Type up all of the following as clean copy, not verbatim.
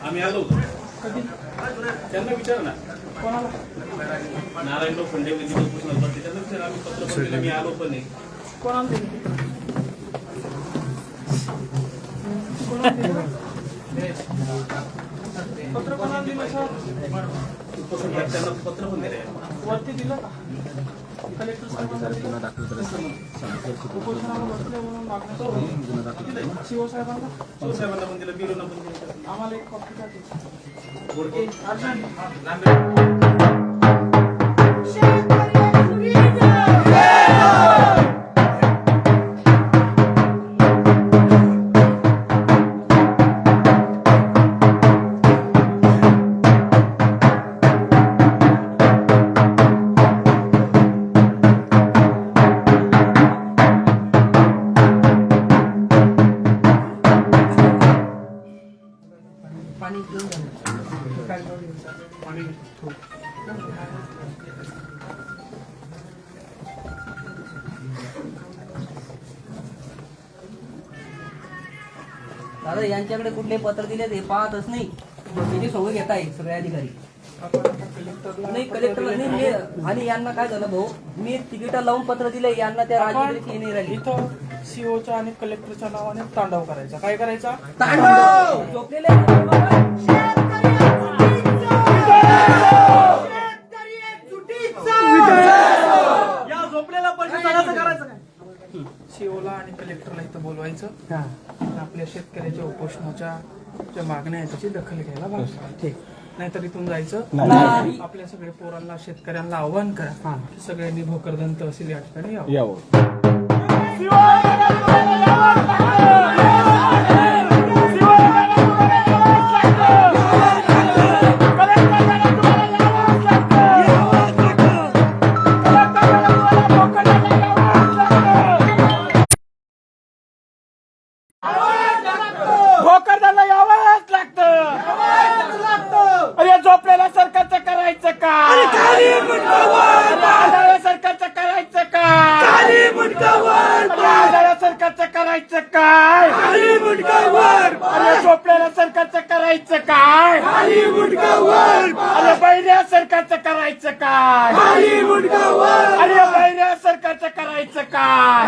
आम्ही आलो त्यांना विचार ना नारायणराव फंडे त्यांना विचार आम्ही पत्र पण मी आलो पण नाही पत्र कोणाला दिलं सर? त्यांना पत्र पण दिले वरती दिलं का? कलेक्टर साहेबांना सीओ साहेबांना पण दिलं बिरोना पण दिलं आम्हाला एक कॉपी द्या. दादा यांच्याकडे कुठले पत्र दिले ते पाहतच नाही. त्याची सोय घेत आहे सगळे अधिकारी. नाही कलेक्टरला नाही आणि यांना काय झालं भाऊ, मी तिकीट लावून पत्र दिले यांना, त्या राजकीय नाही राहिली. इथं सीओच्या आणि कलेक्टरच्या नावाने तांडव करायचा. काय करायचा? तांडव झोपलेले या झोपलेला परिषदाचं करायचं काय? सीओला आणि कलेक्टरला इथं बोलवायचं. आपल्या शेतकऱ्याच्या उपोषणाच्या ज्या मागण्या आहेत त्याची दखल घ्यायला लावायचं. ठीक. नाहीतर इथून जायचं आपल्या सगळ्या पोरांना शेतकऱ्यांना आव्हान करा की सगळ्यांनी भोकरदन तहसील या ठिकाणी यावं. भोकरदनला यावंच लागतं. अरे झोपलेल्या सरकारचं करायचं काय? सरकारचं करायचं काय? सरकारचं करायचं काय? अरे झोपलेल्या सरकारचं करायचं काय? अरे बैऱ्या सरकारचं करायचं काय? अरे बैऱ्या सरकारचं करायचं काय?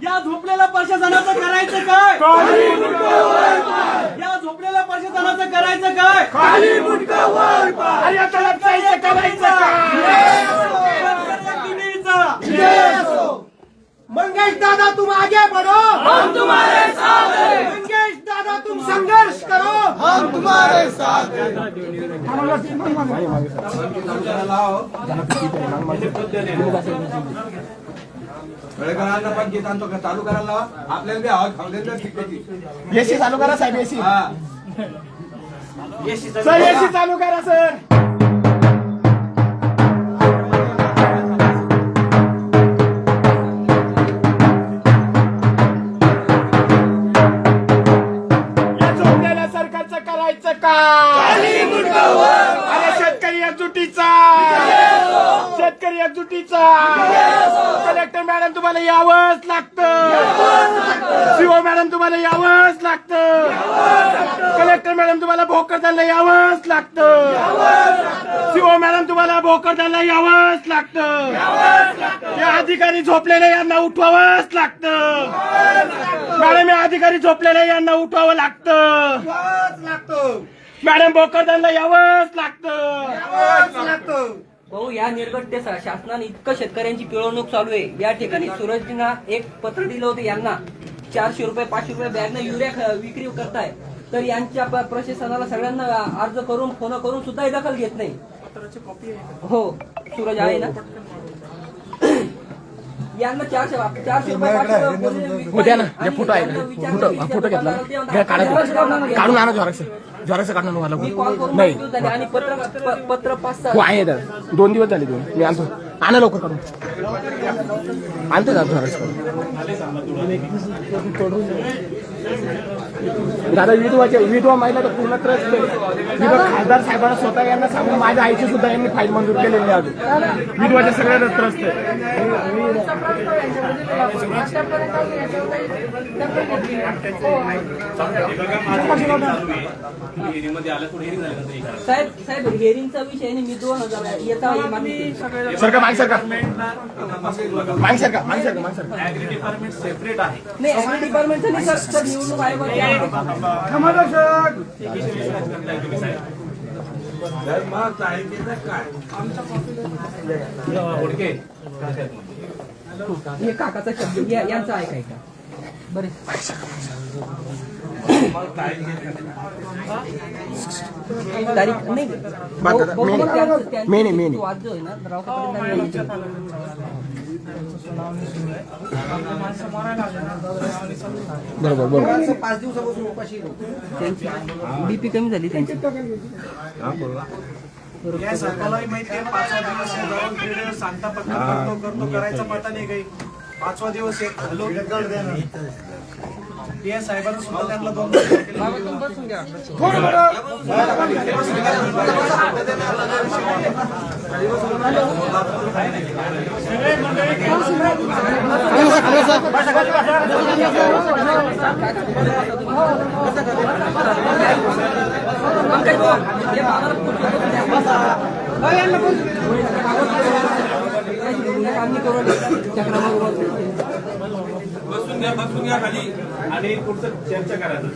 या झोपलेल्या प्रशासनाचं करायचं काय? या झोपलेल्या प्रशासनाचं करायचं काय? अरे तळपसाईचं करायचं काय? मंगेश दादा तुम आगे बढ़ो, हम तुम्हारे साथ हैं। मंगेश दादा तुम संघर्ष करो, हम तुम्हारे साथ हैं। चालू करायला लावा. आपल्याला बी आवाज खाऊ देत. एसी चालू करा साहेब. एसी सर एसी चालू करा सर. शेतकरी एकजुटीचा कलेक्टर मॅडम तुम्हाला यावंच लागतं. सीओ मॅडम तुम्हाला यावंच लागतं. कलेक्टर मॅडम तुम्हाला भोकरदनला यावंच लागतं. सीओ मॅडम तुम्हाला भोकरदनला यावंच लागतं. या अधिकारी झोपलेले यांना उठवावंच लागतं. मॅडम या अधिकारी झोपलेले यांना उठवावं लागतं. मॅडम भोकरदनला यावंच लागतं. भाऊ या निर्गट्य शासनाने इतकं शेतकऱ्यांची पिळवणूक चालू आहे. या ठिकाणी सूरजजींना एक पत्र दिलं होतं यांना 400 रुपये 500 रुपये बॅगनं युरिया विक्री करताय, तर यांच्या प्रशासनाला सगळ्यांना अर्ज करून फोन करून सुद्धा दखल घेत नाही. हो सूरज आहे ना, यांना 400 रुपये 500 रुपये द्या ना, फोटो आहे ना, फोटो घेतला काढून आणा ज्वाराचं काढून मला मी कॉल करून नाही माहिती झाली आणि पत्र 5-6 हो आहे दादा, 2 दिवस झाले मी आणतो. आणा लवकर काढून आणतो दादा ज्वाराचं दादा. विधवा महिला तर पूर्ण त्रस्त खासदार साहेबांना स्वतः यांना सांगून माझ्या आईची सुद्धा यांनी फाईल मंजूर केलेली आहे. अजून विधवाच्या सगळ्या त्रस्त साहेब हेरिंगचा विषय आहे. मी 2000 येता सरका माग सरका माग सरका माग सरका माग सरका. ऍग्री डिपार्टमेंट सेपरेट आहे. नाही ऍग्री डिपार्टमेंटचं नाही सर, निवडणूक आयोगाची हे काकाचा शब्द यांचा ऐकायचा बरे. तारीख नाही मेन वाद जो आहे ना रावकापर्यंत बरोबर बरोबर. 5 दिवसापासून उपाशी त्यांची बीपी कमी झाली त्यांची. या सरकारलाही माहिती आहे 5वा दिवस आहे, जाऊन दीड सांगता पत्र करतो करायचा पता नाही काही. 5वा दिवस एक हॅलो या साहेबांना सुद्धा त्यांना 2 बसून घ्या. बसून घ्या खाली आणि पुढचं चर्चा करायचं.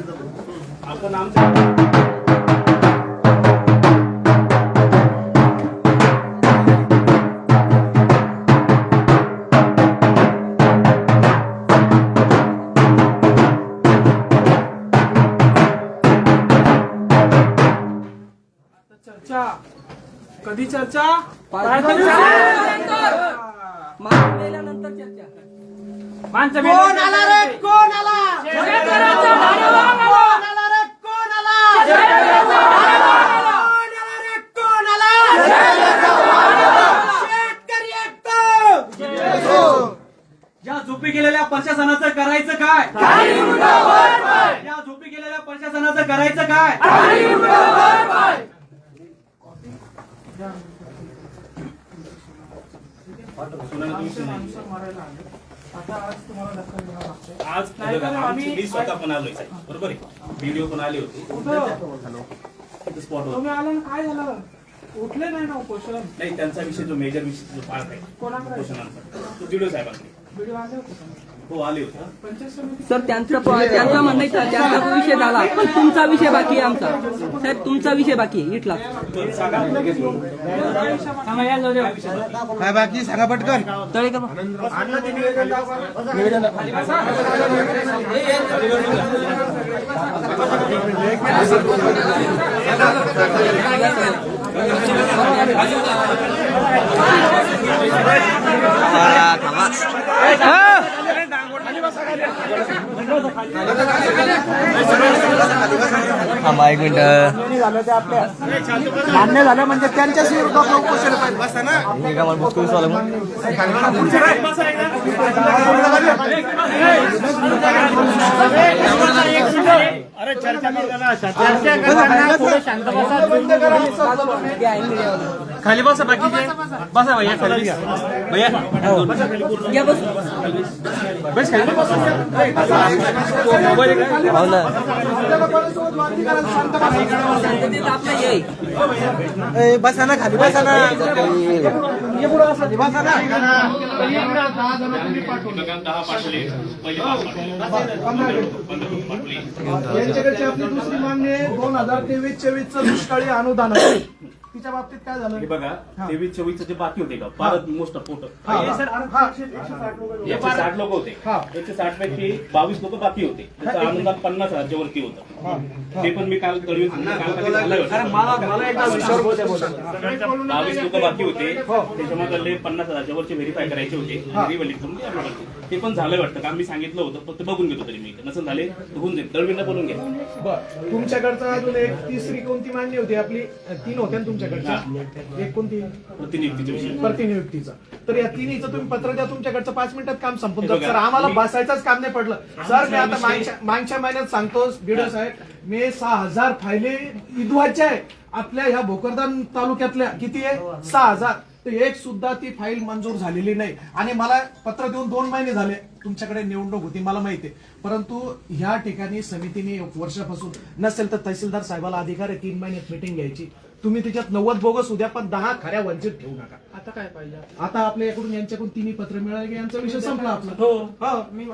आपण आमच्या चर्चा कधी चर्चा मागल्यानंतर चर्चा. कोण आला रे कोण आला कोण आला रे कोण आला कोण आला शेतकरी एकतो. या झोपी गेलेल्या प्रशासनाचं करायचं काय? या झोपी गेलेल्या प्रशासनाचं करायचं काय? आज मी स्वतः पण आलोय साहेब, बरोबर आहे. व्हिडिओ पण आले होते स्पॉटवर. तुम्ही आला काय झालं? उठले नाही ना उपोषण? नाही, त्यांचा विषय जो मेजर विषय जो पार्ट आहे उपोषणाचा तो व्हिडिओ साहेबांकडे व्हिडिओ आले होते हो आले होते. पंचायत समिती सर त्यांचा म्हणणं त्यांचा विषय झाला, पण तुमचा विषय बाकी आहे आमचा. साहेब तुमचा विषय बाकी आहे इथला. काय बाकी सांगा पटकन. तळेकर एक मिनिट मान्य झालं म्हणजे त्यांच्याशी विरोधात उपोषण पाहिजे बसा ना. अरे चर्चा खाली बसा बाकीचे बसा भैया खाली भैया या बस बस खाली हो ना शांततेत आपलं ये बसा ना खाली बसा ना. बसा ना. 10 पाठवले पहिले 5 पाठवले. यांच्याकडची आपली दुसरी मागणी 2023-24 दुष्काळी अनुदान आहे. तिच्या बाबतीत काय झालं? हे बघा 23-24 जे बाकी होते का भारत मोस्ट फोटो हा, हा, हा. 160 लोक होते. हा. 160 पैकी 22 लोक बाकी होते. त्याचं अनुदान 50,000च्या वरती होतं. ते पण मी काल कळवीन काल कधी झालंय वाटतं. मला एकदा विषयावर बोलते 22 लोक बाकी होते. त्याच्यामध्ये 50,000च्या वरचे व्हेरीफाय करायचे होते. Revalidate करून ते upload करते. ते पण झालंय वाटतं कारण मी सांगितलं होतं फक्त बघून घेतो तरी मी नसेल झाले तर होऊन जाईल. दळवींना बोलून घ्या. बर तुमच्याकडचं अजून एक तिसरी कोणती मान्य होती आपली? 3 होत्या ना तुमच्याकडच्या. एक कोणती? प्रतिनियुक्तीच्या विषयी प्रतिनियुक्तीचा. तर या तिन्हीचं तुम्ही पत्र द्या, तुमच्याकडचं 5 मिनिटात काम संपून हे जातं. बघा, सर आम्हाला मी- बसायचंच काम नाही पडलं. सर मी आता मागच्या महिन्यात सांगतो बीडो साहेब मी 6,000 फायले विधवाच्या आहे आपल्या ह्या भोकरदान तालुक्यातल्या. किती आहे? 6,000. तर एक सुद्धा ती फाईल मंजूर झालेली नाही आणि मला पत्र देऊन 2 महिने झाले. तुमच्याकडे निवडणूक होती मला माहिती आहे, परंतु ह्या ठिकाणी समितीने 1 वर्षापासून नसेल तर तहसीलदार साहेबाला अधिकार आहे 3 महिन्यात मिटिंग घ्यायची. तुम्ही त्याच्यात 90 बोगस उद्या पण 10 खऱ्या वंचित ठेवू नका. आता काय पाहिजे? आता आपल्याकडून यांच्याकडून तिन्ही पत्र मिळाले की यांचा विषय संपला आपला. हो हो. मी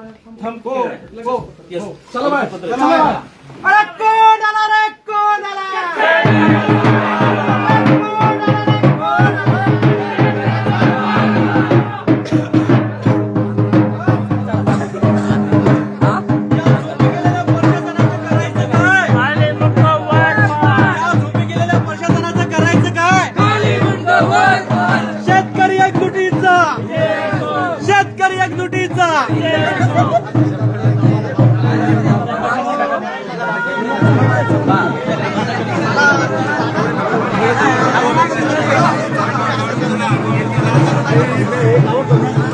थांब हो हो Yes. हो. चला बाय पत्र- चला बाय. अरे कोण आला रे कोण आला? शेतकरी एकजुटीचा शेतकरी एकजुटीचा Hey,